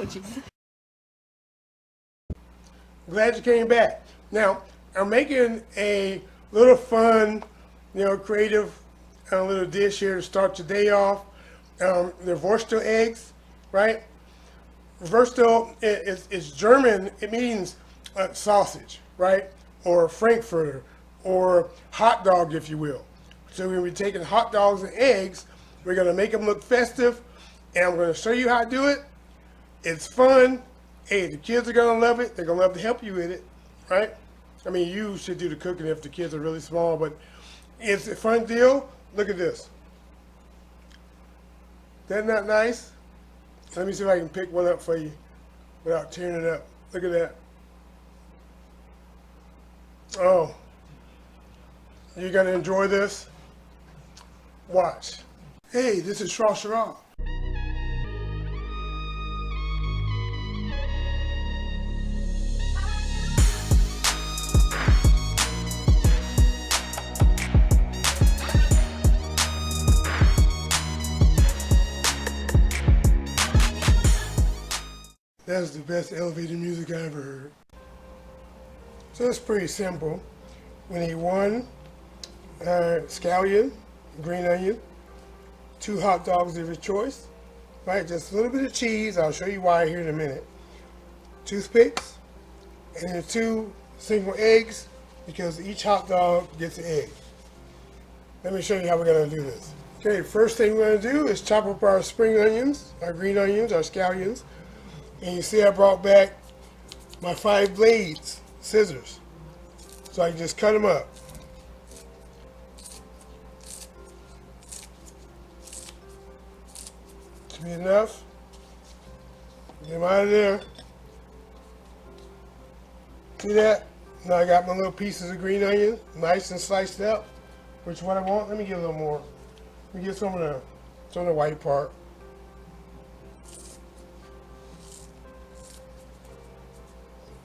with you. Glad you came back. Now, I'm making a little fun, creative little dish here to start your day off. The Wurstel eggs, right? Wurstel is German. It means sausage, right? Or Frankfurter, or hot dog, if you will. So we're taking hot dogs and eggs. We're going to make them look festive, and I'm going to show you how to do it. It's fun. Hey, the kids are going to love it. They're going to love to help you with it, right? I mean, you should do the cooking if the kids are really small, but it's a fun deal. Look at this. Isn't that nice? Let me see if I can pick one up for you without tearing it up. Look at that. Oh, you're going to enjoy this? Watch. Hey, this is Shrashira. That's the best elevator music I ever heard. So it's pretty simple. We need one scallion, green onion, 2 hot dogs of your choice, right? Just a little bit of cheese. I'll show you why here in a minute. Toothpicks, and then 2 single eggs, because each hot dog gets an egg. Let me show you how we're gonna do this. Okay, first thing we're gonna do is chop up our spring onions, our green onions, our scallions. And you see I brought back my 5 blades, scissors. So I can just cut them up. Should be enough. Get them out of there. See that? Now I got my little pieces of green onion, nice and sliced up, which is what I want. Let me get a little more. Let me get some of the white part.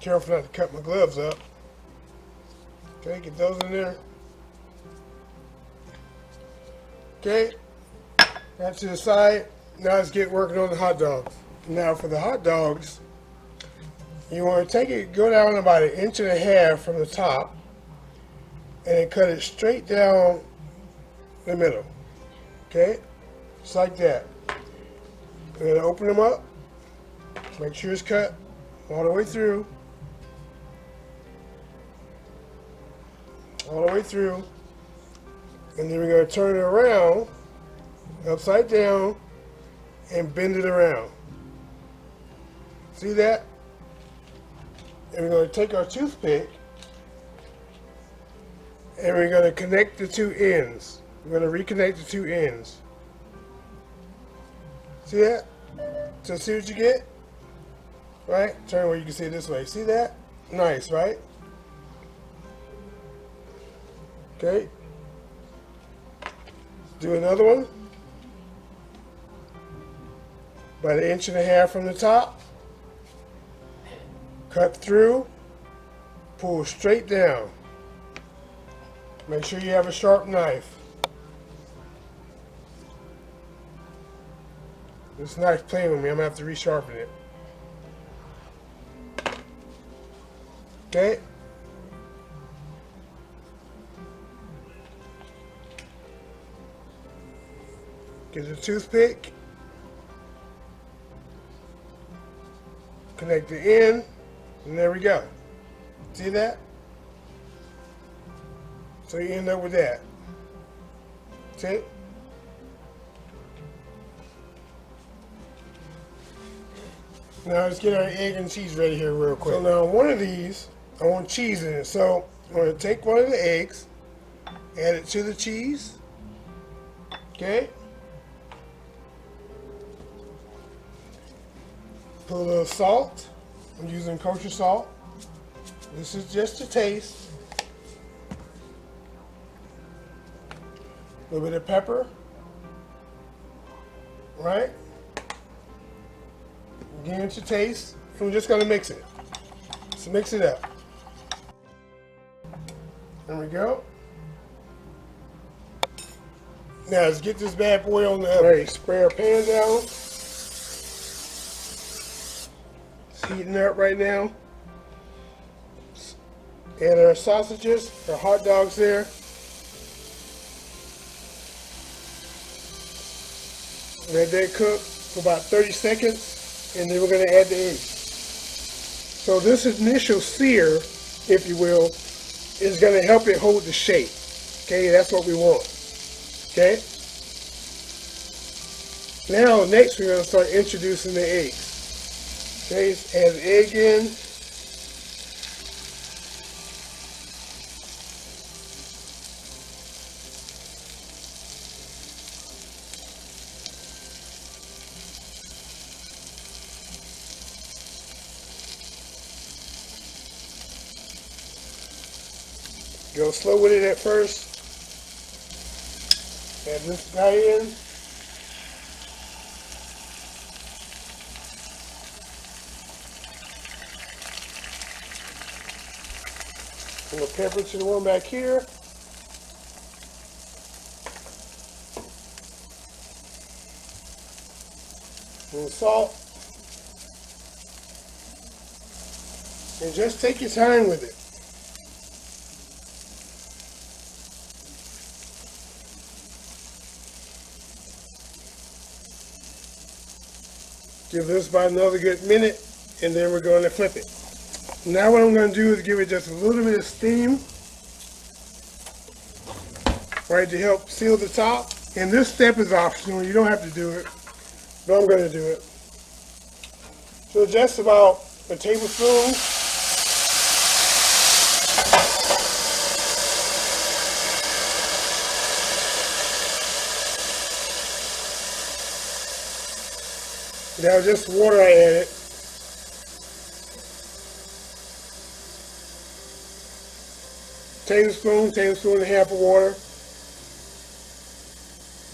Careful not to cut my gloves up. Okay, get those in there. Okay, that to the side. Now let's get working on the hot dogs. Now for the hot dogs, you want to take it, go down about 1.5 inches from the top, and then cut it straight down the middle. Okay, just like that. And then open them up. Make sure it's cut all the way through. All the way through, and then we're going to turn it around, upside down, and bend it around. See that? And we're going to take our toothpick, and we're going to connect the 2 ends. We're going to reconnect the 2 ends. See that? So see what you get? Right? Turn where you can see it this way. See that? Nice, right? Okay, do another one, about 1.5 inches from the top, cut through, pull straight down. Make sure you have a sharp knife. This knife playing with me, I'm going to have to resharpen it. Okay. Get a toothpick, connect the end, and there we go. See that? So you end up with that. See? Now let's get our egg and cheese ready here real quick. So now one of these, I want cheese in it. So I'm going to take one of the eggs, add it to the cheese. Okay? Put a little salt. I'm using kosher salt. This is just a taste. A little bit of pepper. Right? Again, it's a taste. And we're just going to mix it. So mix it up. There we go. Now let's get this bad boy on the oven. Right, spray our pan down. heating up right now. And our sausages, our hot dogs there. Let that cook for about 30 seconds, and then we're going to add the eggs. So this initial sear, if you will, is going to help it hold the shape. Okay, that's what we want. Okay. Now next we're going to start introducing the eggs. Okay, add the egg in. Go slow with it at first. Add this guy in. A little pepper to the one back here. And salt. And just take your time with it. Give this about another good minute, and then we're going to flip it. Now what I'm going to do is give it just a little bit of steam, right, to help seal the top. And this step is optional. You don't have to do it, but I'm going to do it. So just about a tablespoon. Now just water I added. Tablespoon and a half of water.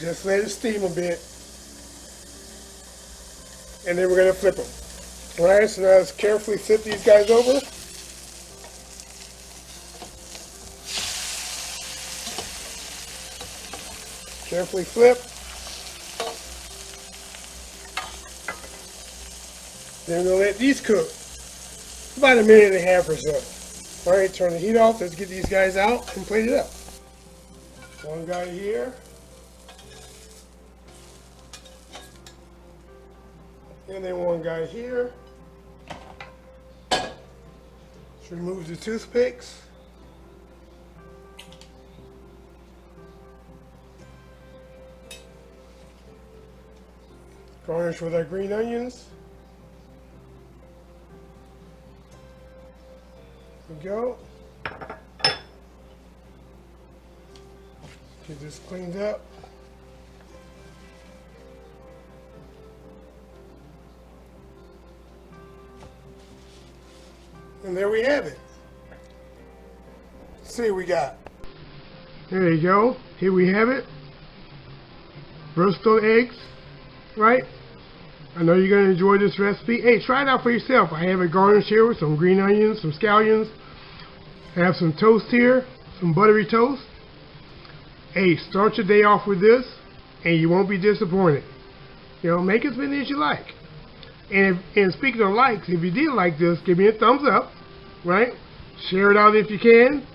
Just let it steam a bit. And then we're going to flip them. Alright, so now let's carefully flip these guys over. Carefully flip. Then we're going to let these cook about a minute and a half or so. Alright, turn the heat off. Let's get these guys out and plate it up. One guy here. And then one guy here. Let's remove the toothpicks. Garnish with our green onions. There we go. Get this cleaned up. And there we have it. Let's see what we got. There you go. Here we have it. Wurstel eggs, right? I know you're going to enjoy this recipe. Hey, try it out for yourself. I have it garnished here with some green onions, some scallions. I have some toast here, some buttery toast. Hey, start your day off with this, and you won't be disappointed. You know, make as many as you like. And speaking of likes, if you did like this, give me a thumbs up, right? Share it out if you can.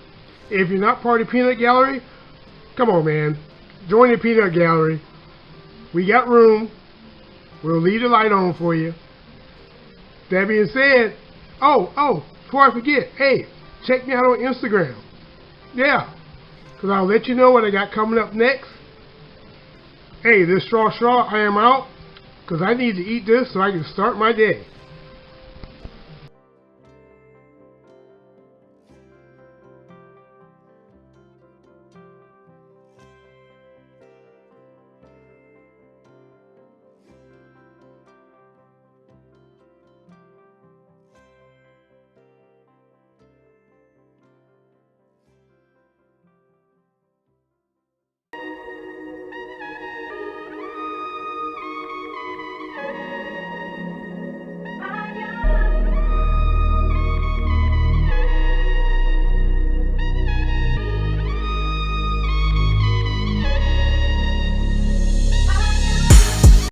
If you're not part of the Peanut Gallery, come on, man. Join the Peanut Gallery. We got room. We'll leave the light on for you. That being said, before I forget, hey, check me out on Instagram. Yeah, because I'll let you know what I got coming up next. Hey, this Shrashira, I am out, because I need to eat this so I can start my day.